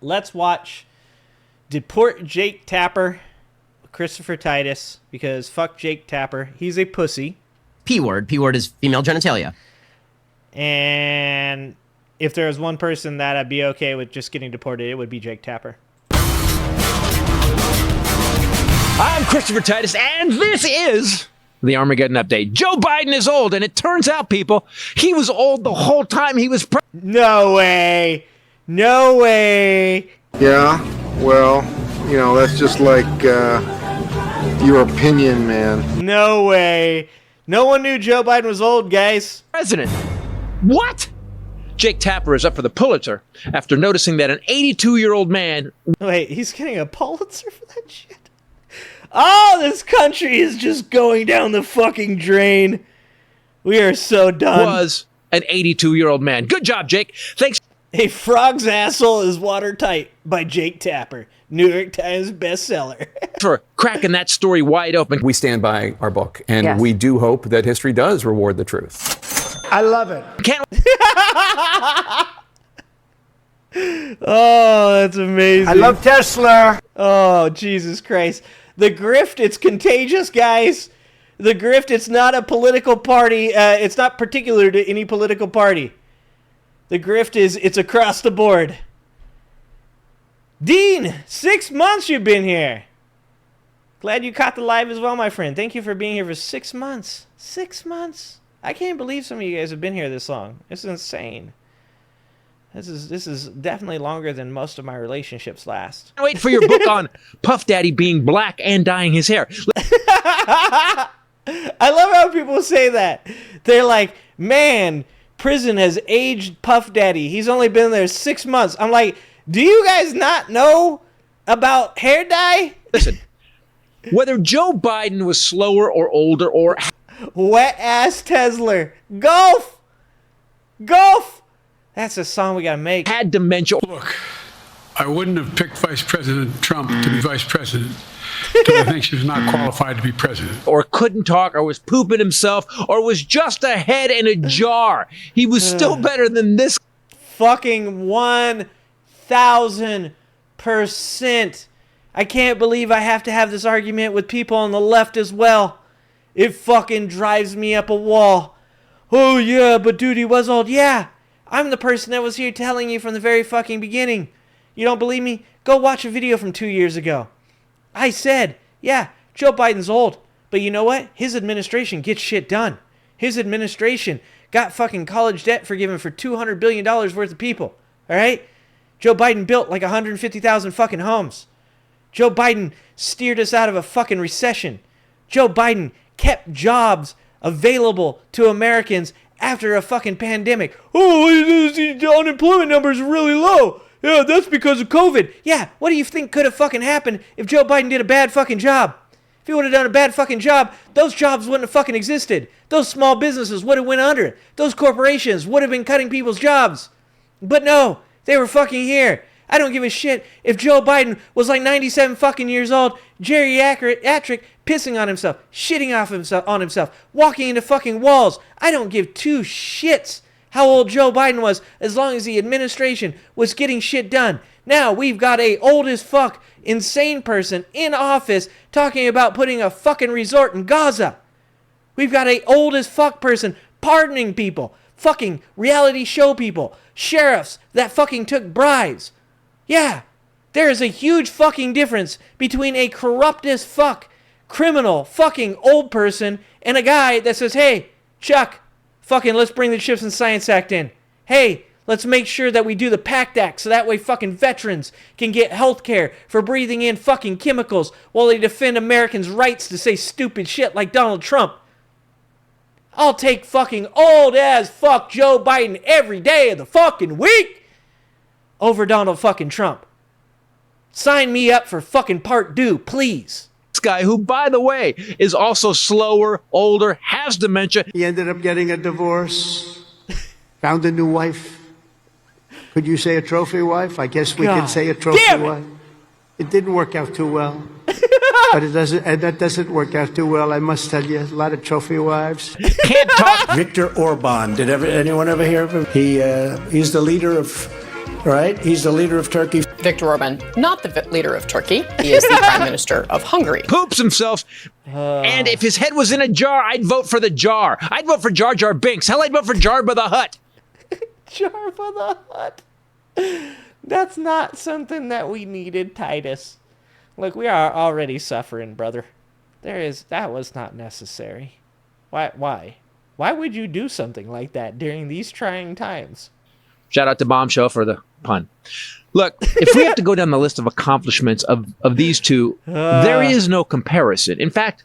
let's watch Deport Jake Tapper, Christopher Titus, because fuck Jake Tapper. He's a pussy. P-word. P-word is female genitalia. And if there was one person that I'd be okay with just getting deported, it would be Jake Tapper. I'm Christopher Titus, and this is the Armageddon Update. Joe Biden is old, and it turns out, people, he was old the whole time he was president. No way. No way. Yeah, well, you know, that's just like your opinion, man. No way. No one knew Joe Biden was old, guys. President. What? Jake Tapper is up for the Pulitzer after noticing that an 82-year-old man... Wait, he's getting a Pulitzer for that shit? Oh, this country is just going down the fucking drain. We are so done. ...was an 82-year-old man. Good job, Jake. Thanks. A frog's asshole is watertight by Jake Tapper. New York Times bestseller. ...for cracking that story wide open. We stand by our book, and we do hope that history does reward the truth. I love it. Can't... Oh, that's amazing. I love Tesla. Oh, Jesus Christ. The grift, it's contagious, guys. The grift, it's not a political party. It's not particular to any political party. The grift it's across the board. Dean, 6 months you've been here. Glad you caught the live as well, my friend. Thank you for being here for 6 months. 6 months. I can't believe some of you guys have been here this long. This is insane. This is definitely longer than most of my relationships last. Wait for your book on Puff Daddy being black and dyeing his hair. I love how people say that. They're like, man, prison has aged Puff Daddy. He's only been there 6 months. I'm like, do you guys not know about hair dye? Listen, whether Joe Biden was slower or older or... Wet ass Tesla. Golf. Golf. That's a song we gotta make. ...had dementia. Look, I wouldn't have picked Vice President Trump to be vice president because I think she was not qualified to be president. Or couldn't talk, or was pooping himself, or was just a head in a jar. He was still better than this. Fucking 1,000%. I can't believe I have to have this argument with people on the left as well. It fucking drives me up a wall. Oh yeah, but dude, he was old. Yeah, I'm the person that was here telling you from the very fucking beginning. You don't believe me? Go watch a video from 2 years ago. I said, yeah, Joe Biden's old. But you know what? His administration gets shit done. His administration got fucking college debt forgiven for $200 billion worth of people. All right? Joe Biden built like 150,000 fucking homes. Joe Biden steered us out of a fucking recession. Joe Biden kept jobs available to Americans after a fucking pandemic. Oh, the unemployment numbers are really low. Yeah, that's because of COVID. Yeah, what do you think could have fucking happened if Joe Biden did a bad fucking job? If he would have done a bad fucking job, those jobs wouldn't have fucking existed. Those small businesses would have went under. Those corporations would have been cutting people's jobs. But no, they were fucking here. I don't give a shit if Joe Biden was like 97 fucking years old, geriatric, pissing on himself, shitting on himself, walking into fucking walls. I don't give two shits how old Joe Biden was as long as the administration was getting shit done. Now we've got a old as fuck, insane person in office talking about putting a fucking resort in Gaza. We've got a old as fuck person pardoning people, fucking reality show people, sheriffs that fucking took bribes. Yeah, there is a huge fucking difference between a corrupt as fuck, criminal, fucking old person and a guy that says, hey, Chuck, fucking let's bring the Chips and Science Act in. Hey, let's make sure that we do the PACT Act so that way fucking veterans can get health care for breathing in fucking chemicals while they defend Americans' rights to say stupid shit like Donald Trump. I'll take fucking old as fuck Joe Biden every day of the fucking week over Donald fucking Trump. Sign me up for fucking part 2, please. This guy, who, by the way, is also slower, older, has dementia. He ended up getting a divorce, found a new wife. Could you say a trophy wife? I guess we can say a trophy wife. It didn't work out too well. But it doesn't, and that doesn't work out too well, I must tell you. A lot of trophy wives. Can't talk. Viktor Orban. Did anyone ever hear of him? He's the leader of right? He's the leader of Turkey. Viktor Orban, not the leader of Turkey. He is the prime minister of Hungary. Poops himself. And if his head was in a jar, I'd vote for the jar. I'd vote for Jar Jar Binks. Hell, I'd vote for Jabba the Hutt. Jabba the Hutt. That's not something that we needed, Titus. Look, we are already suffering, brother. That was not necessary. Why? Why would you do something like that during these trying times? Shout out to Bombshell for the pun. Look, if we have to go down the list of accomplishments of these two, there is no comparison. In fact,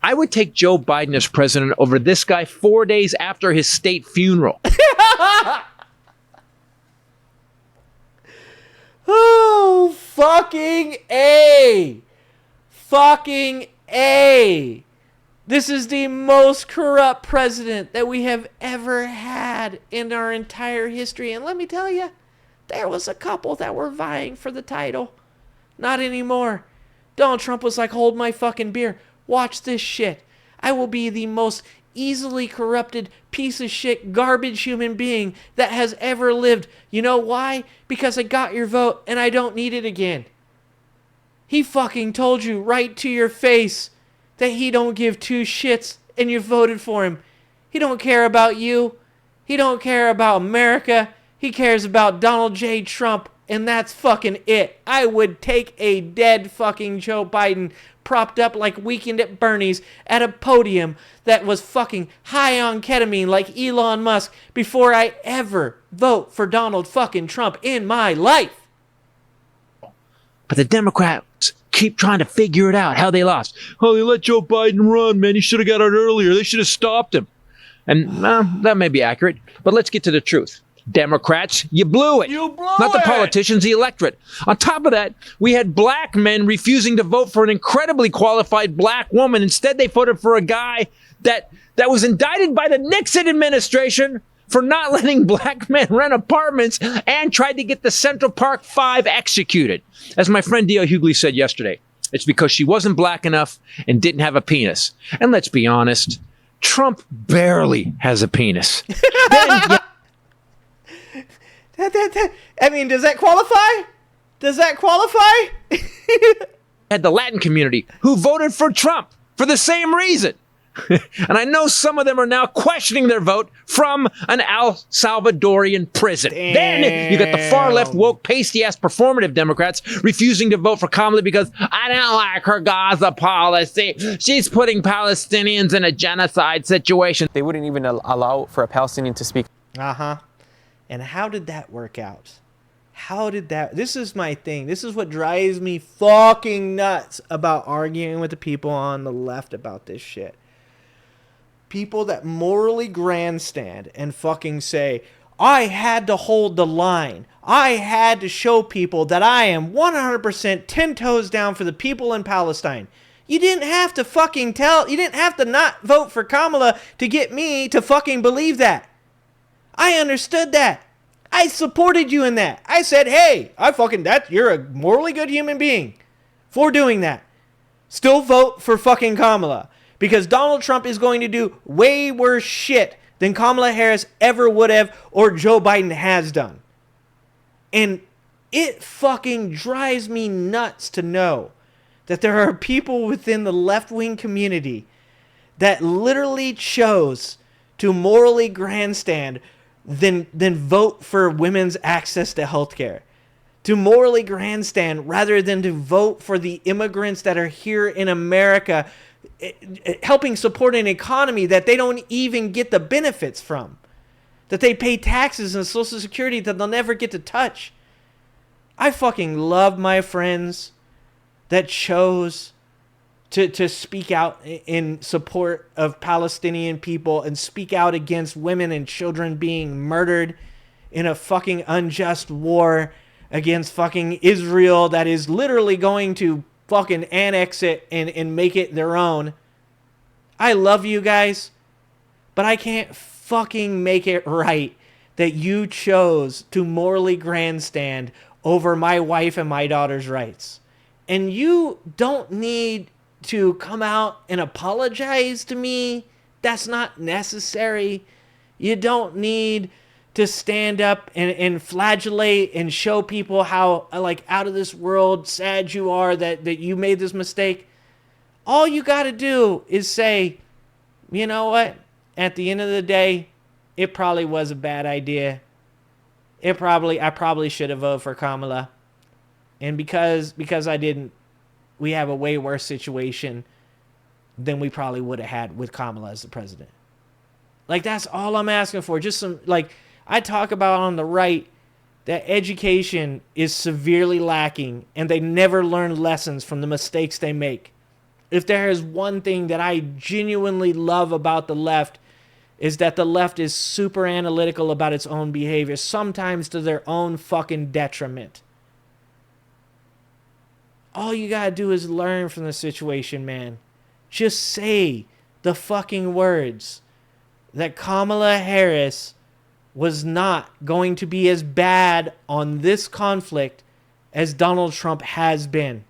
I would take Joe Biden as president over this guy 4 days after his state funeral. Oh, fucking A. Fucking A. This is the most corrupt president that we have ever had in our entire history. And let me tell you, there was a couple that were vying for the title. Not anymore. Donald Trump was like, hold my fucking beer. Watch this shit. I will be the most easily corrupted piece of shit garbage human being that has ever lived. You know why? Because I got your vote and I don't need it again. He fucking told you right to your face that he don't give two shits and you voted for him. He don't care about you. He don't care about America. He cares about Donald J. Trump, and that's fucking it. I would take a dead fucking Joe Biden propped up like Weekend at Bernie's at a podium that was fucking high on ketamine like Elon Musk before I ever vote for Donald fucking Trump in my life. But the Democrats keep trying to figure it out, how they lost. Oh, they let Joe Biden run, man. He should have got out earlier. They should have stopped him. And that may be accurate, but let's get to the truth. Democrats, you blew it. You blew Not the it. politicians, the electorate. On top of that, we had black men refusing to vote for an incredibly qualified black woman. Instead, they voted for a guy that was indicted by the Nixon administration for not letting black men rent apartments and tried to get the Central Park 5 executed. As my friend D.L. Hughley said yesterday, it's because she wasn't black enough and didn't have a penis. And let's be honest, Trump barely has a penis. I mean, does that qualify? Does that qualify? Had the Latin community who voted for Trump for the same reason. And I know some of them are now questioning their vote from an El Salvadorian prison. Damn. Then you got the far left woke pasty-ass performative Democrats refusing to vote for Kamala because I don't like her Gaza policy. She's putting Palestinians in a genocide situation. They wouldn't even allow for a Palestinian to speak. Uh-huh. And how did that work out? This is my thing. This is what drives me fucking nuts about arguing with the people on the left about this shit. People that morally grandstand and fucking say, I had to hold the line. I had to show people that I am 100% 10 toes down for the people in Palestine. You didn't have to fucking you didn't have to not vote for Kamala to get me to fucking believe that. I understood that. I supported you in that. I said, hey, you're a morally good human being for doing that. Still vote for fucking Kamala. Because Donald Trump is going to do way worse shit than Kamala Harris ever would have or Joe Biden has done. And it fucking drives me nuts to know that there are people within the left-wing community that literally chose to morally grandstand than vote for women's access to healthcare. To morally grandstand rather than to vote for the immigrants that are here in America, helping support an economy that they don't even get the benefits from, that they pay taxes and Social Security that they'll never get to touch. I fucking love my friends that chose to speak out in support of Palestinian people and speak out against women and children being murdered in a fucking unjust war against fucking Israel that is literally going to fucking annex it and make it their own. I love you guys, but I can't fucking make it right that you chose to morally grandstand over my wife and my daughter's rights. And you don't need to come out and apologize to me. That's not necessary. You don't need to stand up and flagellate and show people how like out of this world sad you are that you made this mistake. All you got to do is say, you know what? At the end of the day, it probably was a bad idea. I probably should have voted for Kamala. And because I didn't, we have a way worse situation than we probably would have had with Kamala as the president. Like, that's all I'm asking for. Just some, like, I talk about on the right that education is severely lacking and they never learn lessons from the mistakes they make. If there is one thing that I genuinely love about the left, is that the left is super analytical about its own behavior, sometimes to their own fucking detriment. All you gotta do is learn from the situation, man. Just say the fucking words that Kamala Harris was not going to be as bad on this conflict as Donald Trump has been.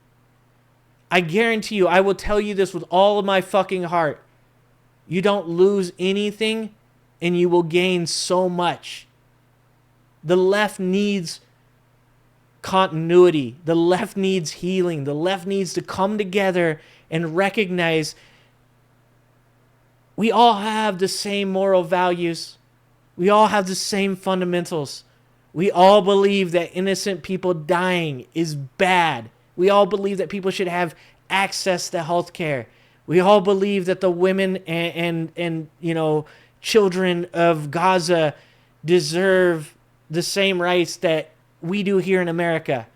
I guarantee you, I will tell you this with all of my fucking heart. You don't lose anything and you will gain so much. The left needs continuity. The left needs healing. The left needs to come together and recognize we all have the same moral values. We all have the same fundamentals. We all believe that innocent people dying is bad. We all believe that people should have access to health care. We all believe that the women and you know, children of Gaza deserve the same rights that we do here in America.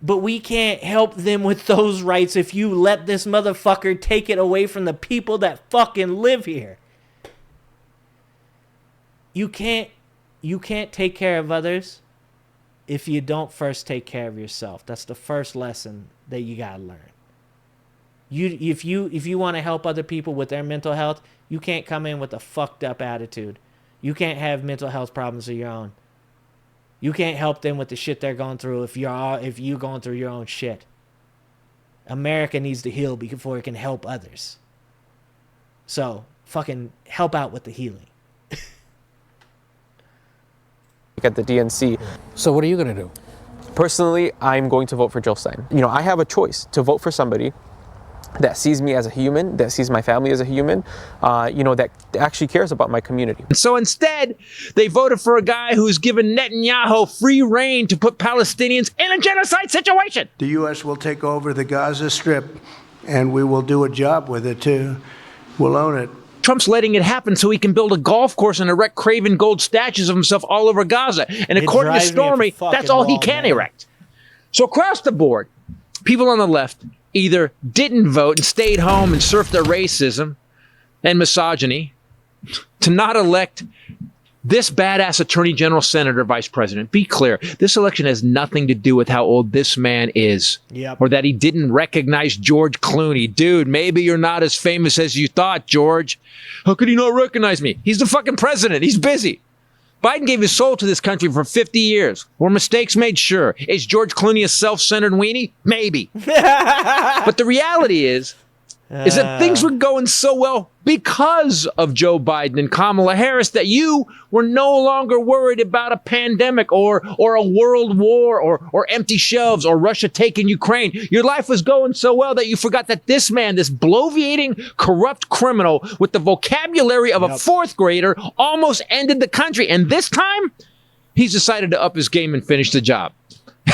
But we can't help them with those rights if you let this motherfucker take it away from the people that fucking live here. You can't take care of others if you don't first take care of yourself. That's the first lesson that you gotta learn. If you want to help other people with their mental health, you can't come in with a fucked up attitude. You can't have mental health problems of your own. You can't help them with the shit they're going through if you're going through your own shit. America needs to heal before it can help others. So, fucking help out with the healing. At the DNC. So what are you going to do? Personally, I'm going to vote for Jill Stein. You know, I have a choice to vote for somebody that sees me as a human, that sees my family as a human, you know, that actually cares about my community. So instead, they voted for a guy who's given Netanyahu free reign to put Palestinians in a genocide situation. The U.S. will take over the Gaza Strip, and we will do a job with it, too. We'll own it. Trump's letting it happen so he can build a golf course and erect Craven gold statues of himself all over Gaza. And according to Stormy, that's all he can erect. So across the board, people on the left either didn't vote and stayed home and surfed their racism and misogyny to not elect this badass attorney general, senator, vice president. Be clear, this election has nothing to do with how old this man is. Yep. Or that he didn't recognize George Clooney. Dude, maybe you're not as famous as you thought, George. How could he not recognize me? He's the fucking president. He's busy. Biden gave his soul to this country for 50 years. Were mistakes made? Sure. Is George Clooney a self-centered weenie? Maybe. But the reality is that things were going so well because of Joe Biden and Kamala Harris that you were no longer worried about a pandemic or a world war or empty shelves or Russia taking Ukraine. Your life was going so well that you forgot that this man, this bloviating, corrupt criminal with the vocabulary of a fourth grader, almost ended the country. And this time, he's decided to up his game and finish the job.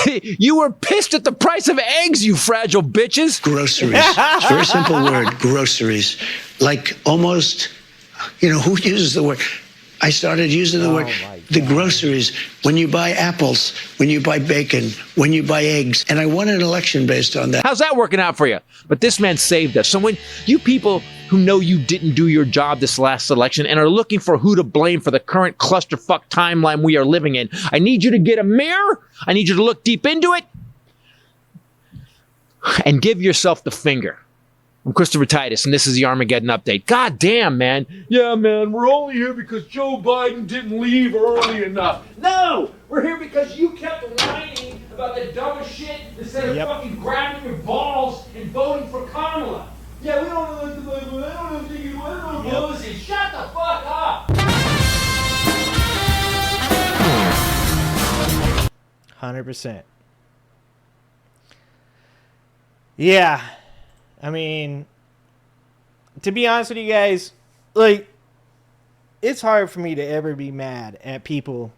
You were pissed at the price of eggs, you fragile bitches. Groceries. It's a very simple word, groceries. Like almost, you know, who uses the word? I started using the word, the groceries. When you buy apples, when you buy bacon, when you buy eggs. And I won an election based on that. How's that working out for you? But this man saved us. So when you people who know you didn't do your job this last election and are looking for who to blame for the current clusterfuck timeline we are living in, I need you to get a mirror. I need you to look deep into it and give yourself the finger. I'm Christopher Titus, and this is the Armageddon Update. God damn, man. Yeah, man, we're only here because Joe Biden didn't leave early enough. No! We're here because you kept whining about the dumbest shit instead of fucking grabbing your balls and voting for Kamala. Yeah, we don't know what to vote. I don't know if you want to Shut the fuck up! 100%. Yeah. I mean, to be honest with you guys, like, it's hard for me to ever be mad at people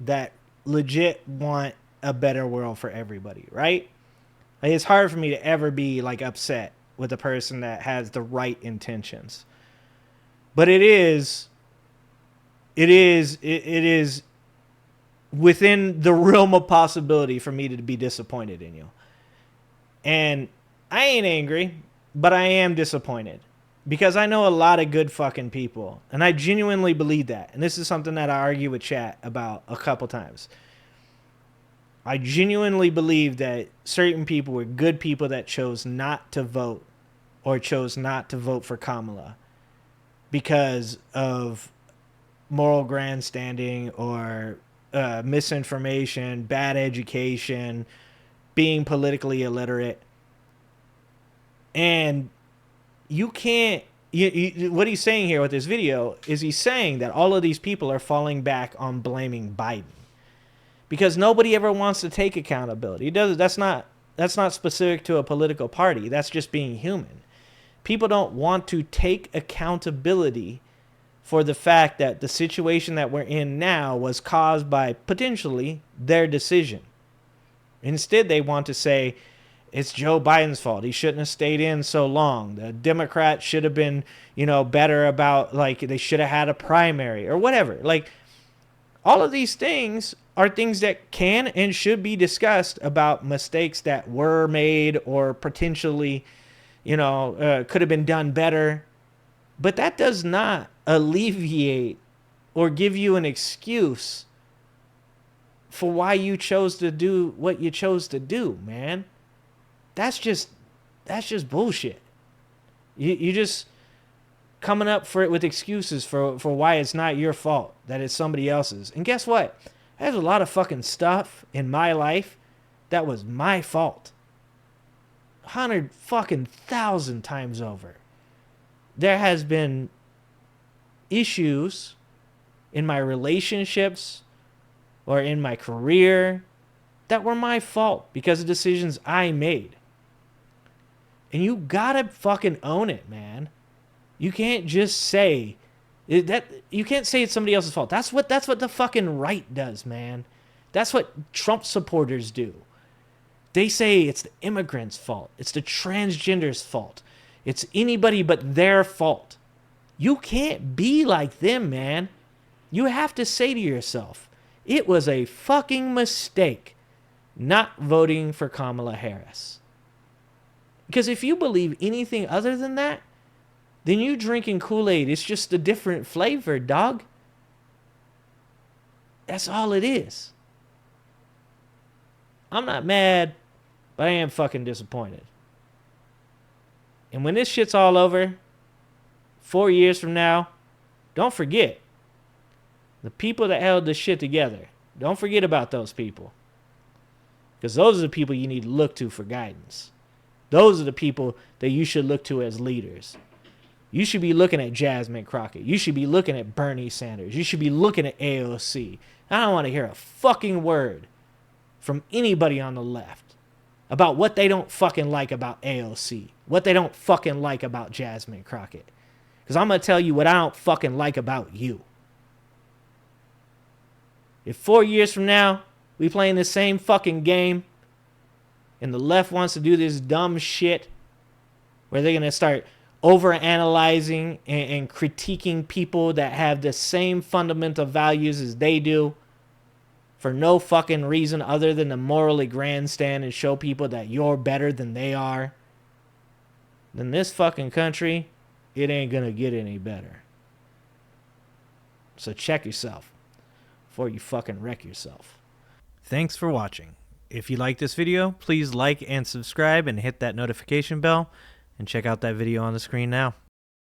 that legit want a better world for everybody, right? Like, it's hard for me to ever be, like, upset with a person that has the right intentions. But it is within the realm of possibility for me to be disappointed in you. And I ain't angry, but I am disappointed because I know a lot of good fucking people, and I genuinely believe that. And this is something that I argue with chat about a couple times. I genuinely believe that certain people were good people that chose not to vote or chose not to vote for Kamala because of moral grandstanding or misinformation, bad education, being politically illiterate. And you can't, what he's saying here with this video is he's saying that all of these people are falling back on blaming Biden because nobody ever wants to take accountability. That's not specific to a political party. That's just being human. People don't want to take accountability for the fact that the situation that we're in now was caused by potentially their decision. Instead, they want to say, it's Joe Biden's fault. He shouldn't have stayed in so long. The Democrats should have been, better about, like, they should have had a primary or whatever. Like, all of these things are things that can and should be discussed about mistakes that were made or potentially, could have been done better. But that does not alleviate or give you an excuse for why you chose to do what you chose to do, man. That's just bullshit. You just coming up with excuses for why it's not your fault, that it's somebody else's. And guess what? There's a lot of fucking stuff in my life that was my fault. 100,000 times over. There has been issues in my relationships or in my career that were my fault because of decisions I made. And you gotta fucking own it, man. You can't just say that. You can't say it's somebody else's fault. That's what the fucking right does, man. That's what Trump supporters do. They say it's the immigrants' fault. It's the transgenders' fault. It's anybody but their fault. You can't be like them, man. You have to say to yourself, it was a fucking mistake not voting for Kamala Harris. Because if you believe anything other than that, then you drinking Kool-Aid. It's just a different flavor, dog. That's all it is. I'm not mad, but I am fucking disappointed. And when this shit's all over, 4 years from now, don't forget the people that held this shit together. Don't forget about those people. Because those are the people you need to look to for guidance. Those are the people that you should look to as leaders. You should be looking at Jasmine Crockett. You should be looking at Bernie Sanders. You should be looking at AOC. I don't want to hear a fucking word from anybody on the left about what they don't fucking like about AOC. What they don't fucking like about Jasmine Crockett. Because I'm going to tell you what I don't fucking like about you. If 4 years from now, we playing the same fucking game, and the left wants to do this dumb shit where they're going to start overanalyzing and critiquing people that have the same fundamental values as they do for no fucking reason other than to morally grandstand and show people that you're better than they are, then this fucking country, it ain't going to get any better. So check yourself before you fucking wreck yourself. Thanks for watching. If you like this video, please like and subscribe and hit that notification bell, and check out that video on the screen now.